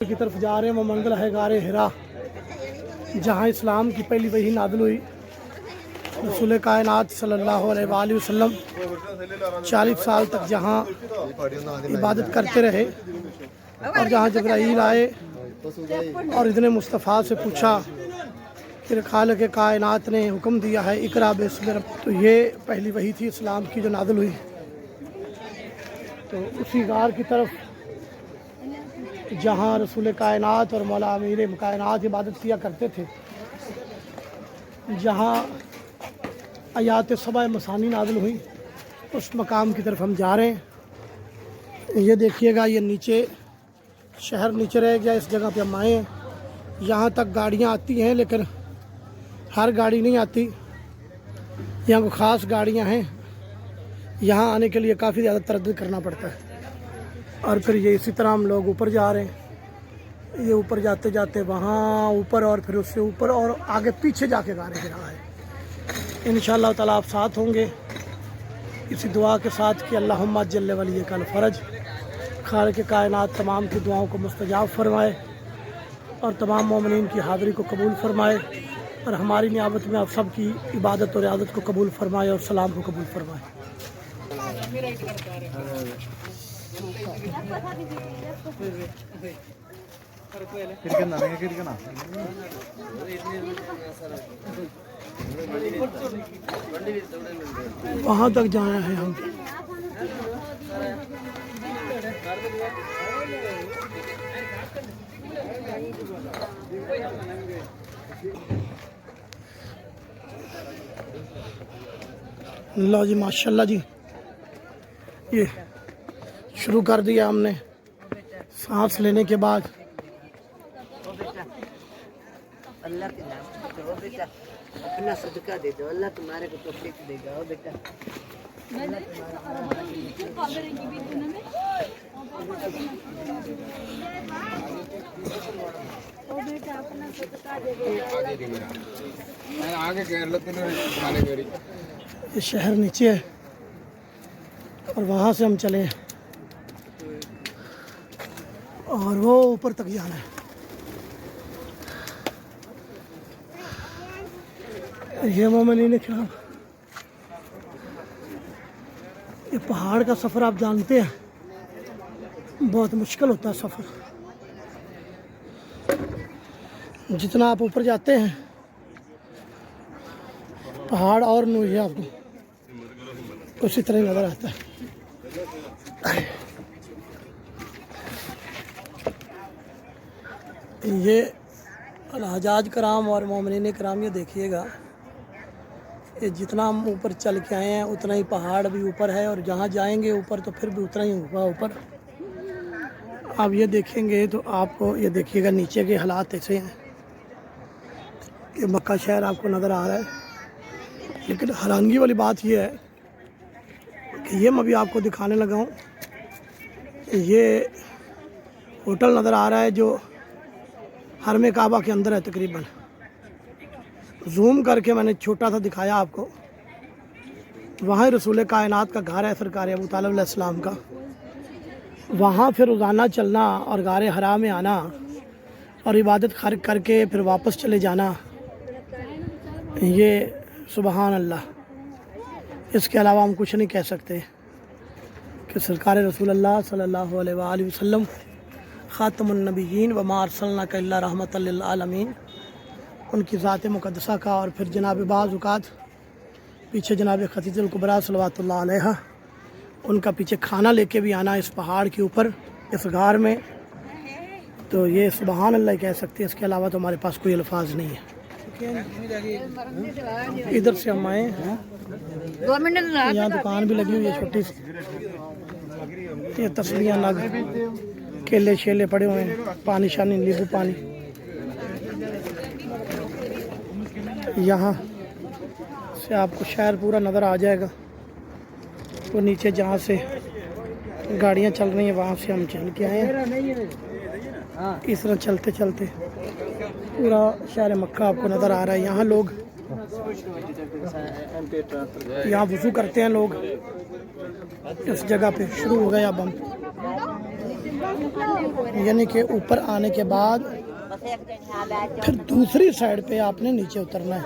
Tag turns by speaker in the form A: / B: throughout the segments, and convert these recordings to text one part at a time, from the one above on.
A: की तरफ जा रहे हैं। वो मंजिल है गारे हिरा, जहाँ इस्लाम की पहली वही नाज़िल हुई। रसूल कायनात सल्लल्लाहु अलैहि वसल्लम 40 साल तक जहाँ इबादत करते रहे और जहाँ जबराईल आए और इतने मुस्तफ़ा से पूछा कि खालिक़ कायनात ने हुक्म दिया है इकरा बिस्मि रब्बिक, तो ये पहली वही थी इस्लाम की जो नाज़िल हुई। तो उसी गार की तरफ जहाँ रसूल कायनात और मौला अमीर कायनात इबादत किया करते थे, जहाँ आयात सबा मसानी नाज़िल हुई, उस मकाम की तरफ हम जा रहे हैं। ये देखिएगा, ये नीचे शहर नीचे रह गया। इस जगह पे हम आए हैं। यहाँ तक गाड़ियाँ आती हैं, लेकिन हर गाड़ी नहीं आती। यहाँ को ख़ास गाड़ियाँ हैं। यहाँ आने के लिए काफ़ी ज़्यादा तरद्दुद करना पड़ता है। और फिर ये इसी तरह हम लोग ऊपर जा रहे हैं। ये ऊपर जाते जाते वहाँ ऊपर और फिर उससे ऊपर और आगे पीछे जाके गाने गिरा है। इंशाअल्लाह ताला आप साथ होंगे इसी दुआ के साथ कि अल्लाहुम्मा जल्ल वली कल फ़रज, खालिक़ कायनात तमाम की दुआओं को मुस्तजाब फरमाए और तमाम मोमिनीन की हाज़िरी को कबूल फरमाए और हमारी नियामत में आप सब की इबादत और इयादत को कबूल फरमाए और सलाम को कबूल फरमाए। वहाँ तक जाना है हम। लो जी माशाल्लाह जी, ये शुरू कर दिया हमने। सांस लेने के बाद
B: अल्लाह के नाम करो बेटा, अपना सदका दे दो, अल्लाह तुम्हारे को तौफीक देगा। ओ बेटा,
A: ये शहर नीचे है और वहाँ से हम चले और वो ऊपर तक जाना है। ये मोमिनीन किराम, ये पहाड़ का सफ़र आप जानते हैं बहुत मुश्किल होता है सफ़र। जितना आप ऊपर जाते हैं पहाड़ और नूर आपको उसी तरह नज़र आता है। ये हजाज कराम और मोमिनीन कराम, ये देखिएगा, ये जितना हम ऊपर चल के आए हैं उतना ही पहाड़ भी ऊपर है और जहाँ जाएंगे ऊपर तो फिर भी उतना ही होगा ऊपर। आप ये देखेंगे तो आपको ये देखिएगा नीचे के हालात ऐसे हैं। ये मक्का शहर आपको नज़र आ रहा है, लेकिन हैरानगी वाली बात ये है कि ये मैं अभी आपको दिखाने लगा हूँ। ये होटल नज़र आ रहा है जो हरम काबा के अंदर है तकरीबन। जूम करके मैंने छोटा सा दिखाया आपको। वहाँ रसूल कायनात का घर है सरकार अबू तालिब अलैहिस्सलाम का। वहाँ फिर रोज़ाना चलना और गारे हरा में आना और इबादत खर्च करके फिर वापस चले जाना, ये सुबहान अल्लाह। इसके अलावा हम कुछ नहीं कह सकते कि सरकार रसूलुल्लाह सल्लल्लाहु अलैहि वसल्लम ख़ातमुन नबिय्यीन व मा अरसलनाका इल्ला रहमतल लिल आलमीन, उनकी ज़ात मुक़द्दसा का। और फिर जनाब बाज़ औक़ात पीछे जनाब खदीजतुल कुबरा सल्लल्लाहु अलैहा, उनका पीछे खाना लेके भी आना इस पहाड़ के ऊपर इस गार में, तो ये सुबहान अल्लाह कह सकते हैं। इसके अलावा तो हमारे पास कोई अल्फाज नहीं है। इधर से हम आए, यहाँ दुकान भी लगी हुई है छोटी सी। ये तस्वीरें नग, केले शेले पड़े हुए हैं, पानी शानी नींबू पानी। यहाँ से आपको शहर पूरा नज़र आ जाएगा। वो नीचे जहाँ से गाड़ियाँ चल रही हैं वहाँ से हम चल के आए हैं। इस तरह चलते चलते पूरा शहर मक्का आपको नज़र आ रहा है। यहाँ लोग यहाँ वज़ू करते हैं लोग। इस जगह पे शुरू हो गया बम। यानी कि ऊपर आने के बाद फिर दूसरी साइड पे आपने नीचे उतरना है।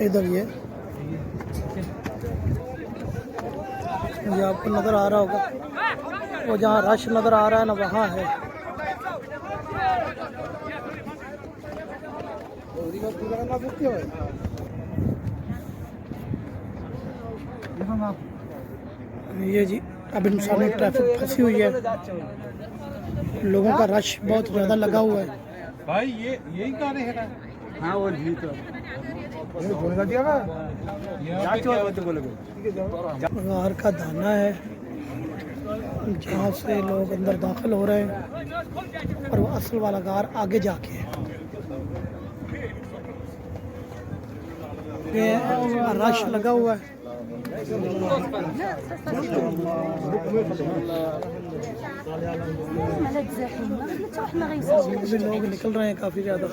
A: इधर ये आपको नज़र आ रहा होगा, वो जहाँ रश नज़र आ रहा है ना, वहाँ है। ये जी अब इंसानी ट्रैफिक फंसी हुई है, लोगों का रश बहुत ज़्यादा लगा हुआ है।
C: भाई ये यही गाने है। हाँ वो जी तो
A: गार का दाना है जहाँ से लोग अंदर दाखिल हो रहे हैं, और वो असल वाला गार आगे जाके है। ये रश लगा हुआ है। भी लोग निकल रहे हैं काफ़ी ज़्यादा।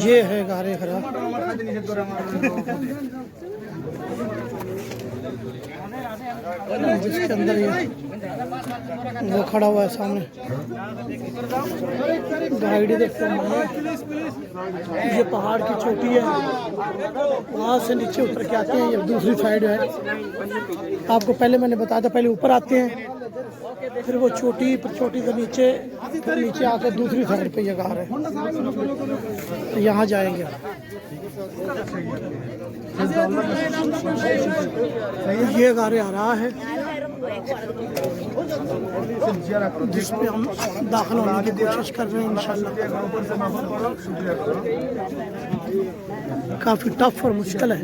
A: ये है गारे खरा, जिसके अंदर ये वो खड़ा हुआ है सामने गाइड। ये पहाड़ की चोटी है, वहाँ से नीचे उतर के आते हैं। ये दूसरी साइड है, आपको पहले मैंने बताया था, पहले ऊपर आते हैं, फिर वो चोटी से नीचे, फिर नीचे आकर दूसरी साइड पे ये गार है, तो यहाँ जाएंगे। ये गारे आ रहा है जिसमें हम दाखिल होने की कोशिश कर रहे हैं इंशाल्लाह। काफ़ी टफ और मुश्किल है,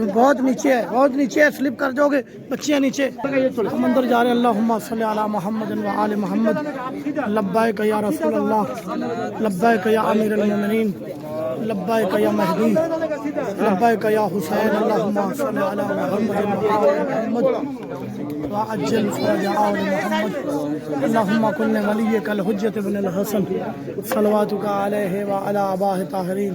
A: बहुत नीचे है, बहुत नीचे है, स्लिप कर जाओगे बच्चियाँ नीचे। हम अंदर जा रहे हैं। अल्लाहुम्मा सल्ली अला मुहम्मद व आले मुहम्मद, लब्बैक या रसूल अल्लाह, लब्बैक या अमीरुल मोमिनीन, लब्बैक या महदी, लब्बैक या हुसैन। अल्लाहुम्मा सल्ली अला मुहम्मद व आले मुहम्मद व अज्जल फरज आल मुहम्मद। अल्लाहुम्मा कुल वलिय्यकल हुज्जत इब्नुल हसन सलवातुका अलैहि व अला आबाहि ताहिरीन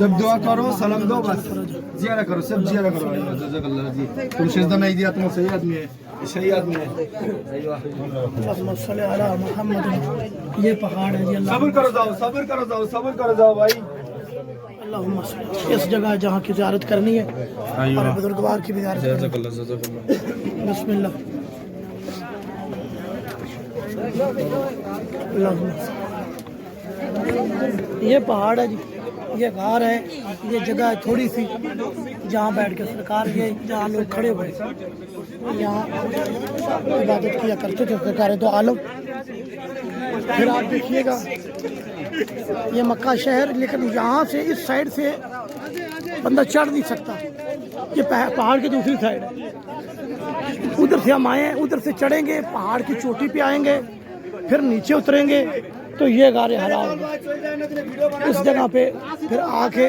D: सब दुआ करो, सलाम दो, बस जियारा करो, सब जियारा करो। जज़ाकल्लाह जी, तुम सिजदा नहीं दिया, तुम सही आदमी है, सही आदमी है।
A: अल्लाहुम्मा सल्ली अला मुहम्मद। ये पहाड़ है जी, अल्लाह
D: सब्र करो जाओ, सब्र करो जाओ, सब्र करो जाओ भाई।
A: अल्लाहुम्मा सल्ली। इस जगह जहाँ की ज़ियारत करनी है और बुजुर्गवार की भी ज़ियारत करनी है। बिस्मिल्लाह। अल्लाहुम्मा सल्ली। ये पहाड़ है जी, ये गार है, ये जगह थोड़ी सी जहाँ बैठ के सरकार, ये जहाँ लोग खड़े हुए यहाँ इबादत किया करते थे सरकार दो आलम। फिर आप देखिएगा ये मक्का शहर, लेकिन यहाँ से इस साइड से बंदा चढ़ नहीं सकता, ये पहाड़ की दूसरी साइड है। उधर से हम आए हैं, उधर से चढ़ेंगे, पहाड़ की चोटी पे आएंगे, फिर नीचे उतरेंगे तो ये गारे हरा होगा। इस जगह पे फिर आके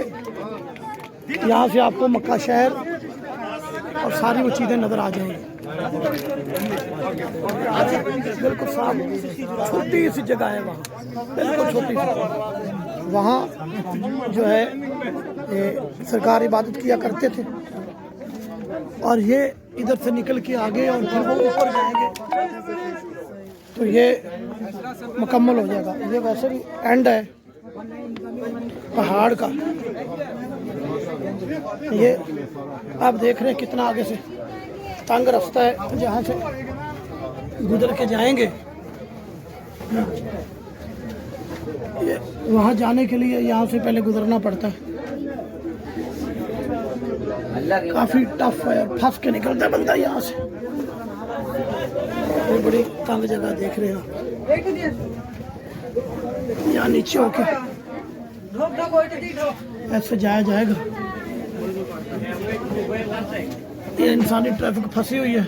A: यहाँ से आपको मक्का शहर और सारी वो चीज़ें नज़र आ जाएंगी। बिल्कुल साफ, छोटी सी जगह है वहाँ, बिल्कुल छोटी सी। वहाँ जो है ये सरकार इबादत किया करते थे, और ये इधर से निकल के आगे और फिर वो ऊपर जाएंगे तो ये मुकम्मल हो जाएगा। ये वैसे भी एंड है पहाड़ का। ये आप देख रहे हैं कितना आगे से तंग रास्ता है, जहाँ से गुजर के जाएंगे। ये वहाँ जाने के लिए यहाँ से पहले गुजरना पड़ता है, काफ़ी टफ है, फंस के निकलता है बंदा यहाँ से। बड़ी तंग जगह देख रहे हैं आप। यहाँ नीचे होके ऐसे जाया जाएगा। ये इंसानी ट्रैफिक फंसी हुई है।